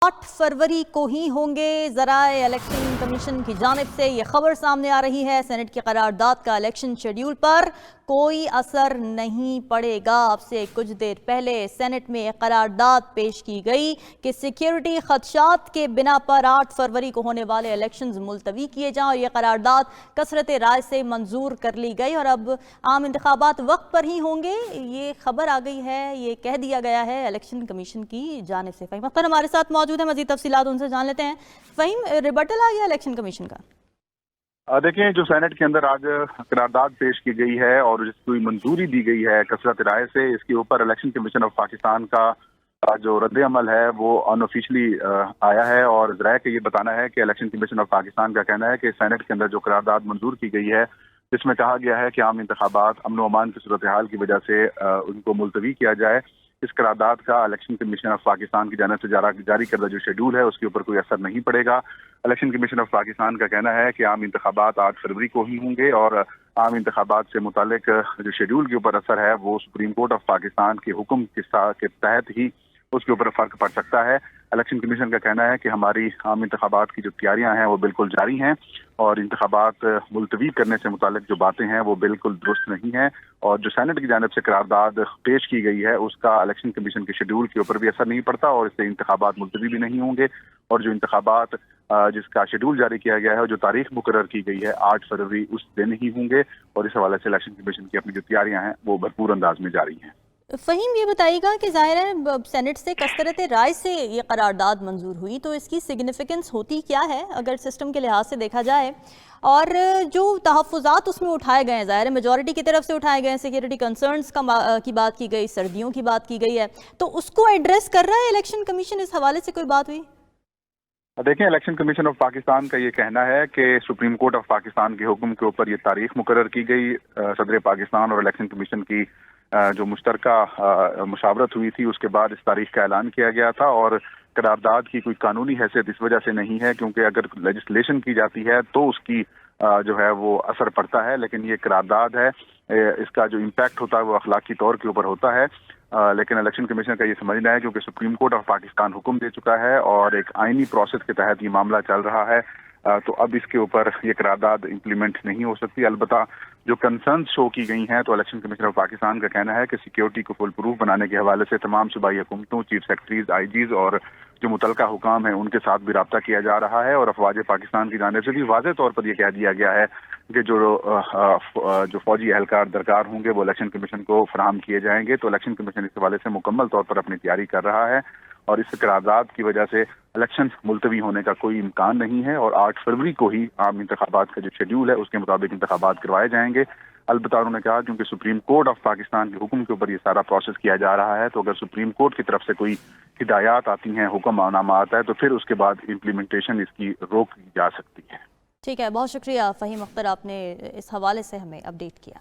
8 फरवरी को ही होंगे। ज़राए इलेक्शन कमीशन की जानिब से ये खबर सामने आ रही है, सेनेट की करारदाद का इलेक्शन शेड्यूल पर कोई असर नहीं पड़ेगा। अब से कुछ देर पहले सेनेट में एक करारदाद पेश की गई कि सिक्योरिटी खदशात के बिना पर 8 फरवरी को होने वाले इलेक्शंस मुलतवी किए जाएं, और ये करारदाद कसरत राय से मंजूर कर ली गई और अब आम इंतखाबात वक्त पर ही होंगे। ये खबर आ गई है, ये कह दिया गया है इलेक्शन कमीशन की जानिब से। फ़हीम अख्तर हमारे साथ मौजूद है, मजीद तफसीलात उनसे जान लेते हैं। फ़हीम, रिबटल आ गया इलेक्शन कमीशन का? देखिए, जो सेनेट के अंदर आज करारदाद पेश की गई है और जिसकी मंजूरी दी गई है कसरत राय से, इसके ऊपर इलेक्शन कमीशन ऑफ पाकिस्तान का जो रद्द अमल है वो अनऑफिशियली आया है। और जराए का ये बताना है कि इलेक्शन कमीशन ऑफ पाकिस्तान का कहना है कि सेनेट के अंदर जो करारदाद मंजूर की गई है, जिसमें कहा गया है कि आम इंतखाबात अमन व अमान की सूरत हाल की वजह से उनको मुलतवी किया जाए। इस करारदाद का इलेक्शन कमीशन ऑफ पाकिस्तान की जानिब से जारी करदा जो शेड्यूल है उसके ऊपर कोई असर नहीं पड़ेगा। इलेक्शन कमीशन ऑफ पाकिस्तान का कहना है कि आम इंतखाबात 8 फरवरी को ही होंगे और आम इंतखाबात से मुतालिक जो शेड्यूल के ऊपर असर है वो सुप्रीम कोर्ट ऑफ पाकिस्तान के हुक्म के तहत ही उसके ऊपर फर्क पड़ सकता है। इलेक्शन कमीशन का कहना है कि हमारी आम इंतखाबात की जो तैयारियां हैं वो बिल्कुल जारी हैं और इंतखाबात मुलतवी करने से मुतालिक जो बातें हैं वो बिल्कुल दुरुस्त नहीं है। और जो सेनेट की जानिब से करारदाद पेश की गई है उसका इलेक्शन कमीशन के शेड्यूल के ऊपर भी असर नहीं पड़ता और इससे इंतखाबात मुलतवी भी नहीं होंगे। और जो इंतखाबात जिसका शेड्यूल जारी किया गया है और जो तारीख मुकर्रर की गई है 8 फरवरी, उस दिन ही होंगे। और इस हवाले से इलेक्शन कमीशन की अपनी जो तैयारियां हैं वो भरपूर अंदाज में जारी हैं। फ़हीम, ये बताइएगा कि ज़ाहिर है सेनेट से कसरत राय से ये करारदाद मंजूर हुई, तो इसकी सिग्निफिकेंस होती क्या है अगर सिस्टम के लिहाज से देखा जाए? और जो तहफ़्फ़ुज़ात उसमें उठाए गए हैं, ज़ाहिर है मेजॉरिटी की तरफ से उठाए गए हैं, सिक्योरिटी कंसर्न्स की बात की गई, सर्दियों की बात की गई है, तो उसको एड्रेस कर रहा है इलेक्शन कमीशन? इस हवाले से कोई बात हुई? देखें, इलेक्शन कमीशन ऑफ पाकिस्तान का ये कहना है कि सुप्रीम कोर्ट ऑफ पाकिस्तान के हुक्म के ऊपर ये तारीख मुकर्रर की गई। सदर पाकिस्तान और इलेक्शन कमीशन की जो मुश्तरका मुशावरत हुई थी उसके बाद इस तारीख का ऐलान किया गया था। और करारदाद की कोई कानूनी हैसियत इस वजह से नहीं है क्योंकि अगर लेजिस्लेशन की जाती है तो उसकी जो है वो असर पड़ता है, लेकिन ये करारदाद है, इसका जो इम्पैक्ट होता है वो अखलाकी तौर के ऊपर होता है। लेकिन इलेक्शन कमीशन का ये समझना है क्योंकि सुप्रीम कोर्ट ऑफ पाकिस्तान हुक्म दे चुका है और एक आईनी प्रोसेस के तहत ये मामला चल रहा है, तो अब इसके ऊपर ये करारदाद इम्प्लीमेंट नहीं हो सकती। अलबत्ता जो कंसर्न शो की गई हैं तो इलेक्शन कमीशन ऑफ पाकिस्तान का कहना है कि सिक्योरिटी को फुल प्रूफ बनाने के हवाले से तमाम सूबाई हुकूमतों, चीफ सेक्रेटरीज, आईजीज और जो मुतलका हुकाम है उनके साथ भी रब्ता किया जा रहा है। और अफवाज पाकिस्तान की जानिब से भी वाज़ेह तौर पर यह कह दिया गया है कि जो फौजी एहलकार दरकार होंगे वो इलेक्शन कमीशन को फराहम किए जाएंगे। तो इलेक्शन कमीशन इस हवाले से मुकम्मल तौर पर अपनी तैयारी कर रहा है और इस करारदाद की वजह से इलेक्शन मुलतवी होने का कोई इम्कान नहीं है और 8 फरवरी को ही आम इंतखाबात का जो शेड्यूल है उसके मुताबिक इंतखाबात करवाए जाएंगे। अलबत्ता उन्होंने कहा क्योंकि सुप्रीम कोर्ट ऑफ पाकिस्तान के हुक्म के ऊपर ये सारा प्रोसेस किया जा रहा है, तो अगर सुप्रीम कोर्ट की तरफ से कोई हिदायत आती हैं, हुक्मनामा आता है, तो फिर उसके बाद इम्प्लीमेंटेशन इसकी रोक जा सकती है। ठीक है, बहुत शुक्रिया फ़हीम अख्तर, आपने इस हवाले से हमें अपडेट किया।